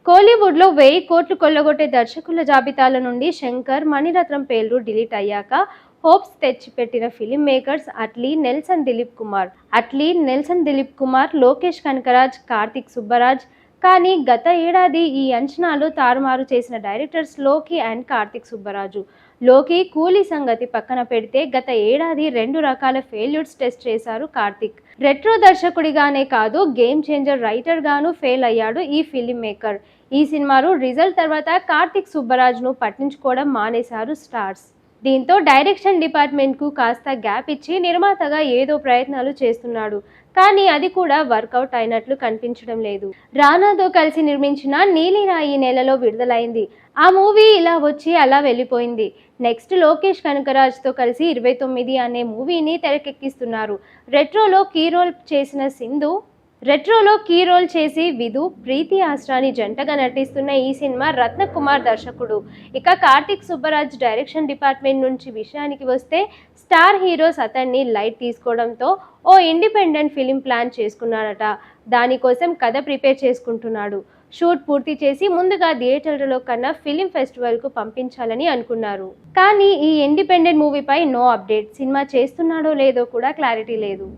కోలీవుడ్లో 1000 కోట్లు కొల్లగొట్టే దర్శకుల జాబితాల నుండి శంకర్, మణిరత్నం పేర్లు డిలీట్ అయ్యాక హోప్స్ తెచ్చిపెట్టిన ఫిలిం మేకర్స్ అట్లీ, నెల్సన్ దిలీప్ కుమార్, లోకేష్ కనకరాజ్, కార్తిక్ సుబ్బరాజ్. కానీ గత ఏడాది ఈ అంచనాలు తారుమారు చేసిన డైరెక్టర్స్ లోకి అండ్ కార్తిక్ సుబ్బరాజు. లోకి, కూలీ సంగతి పక్కన పెడితే గత ఏడాది 2 రకాల ఫెయిల్యూర్స్ టెస్ట్ చేశారు కార్తిక్. రెట్రో దర్శకుడిగానే కాదు, గేమ్ చేంజర్ రైటర్ గాను ఫెయిల్ అయ్యాడు ఈ ఫిలిం మేకర్. ఈ సినిమాలు రిజల్ట్ తర్వాత కార్తిక్ సుబ్బరాజ్ను పట్టించుకోవడం మానేశారు స్టార్స్. దీంతో డైరెక్షన్ డిపార్ట్మెంట్కు కాస్త గ్యాప్ ఇచ్చి నిర్మాతగా ఏదో ప్రయత్నాలు చేస్తున్నాడు. కానీ అది కూడా వర్కౌట్ అయినట్లు కనిపించడం లేదు. రానాతో కలిసి నిర్మించిన నీలిరాయి ఈ నెలలో విడుదలైంది. ఆ మూవీ ఇలా వచ్చి అలా వెళ్ళిపోయింది. నెక్స్ట్ లోకేష్ కనకరాజ్తో కలిసి 29 అనే మూవీని తెరకెక్కిస్తున్నారు. రెట్రోలో కీ రోల్ చేసి విధు, ప్రీతి ఆస్రాని జంటగా నటిస్తున్న ఈ సినిమా రత్నకుమార్ దర్శకుడు. ఇక కార్తిక్ సుబ్బరాజ్ డైరెక్షన్ డిపార్ట్మెంట్ నుంచి విషయానికి వస్తే స్టార్ హీరోస్ అతన్ని లైట్ తీసుకోవడంతో ఓ ఇండిపెండెంట్ ఫిలిం ప్లాన్ చేసుకున్నాడట. దానికోసం కథ ప్రిపేర్ చేసుకుంటున్నాడు. షూట్ పూర్తి చేసి ముందుగా థియేటర్లలో కన్నా ఫిలిం ఫెస్టివల్కు పంపించాలని అనుకున్నారు. కానీ ఈ ఇండిపెండెంట్ మూవీపై నో అప్డేట్. సినిమా చేస్తున్నాడో లేదో కూడా క్లారిటీ లేదు.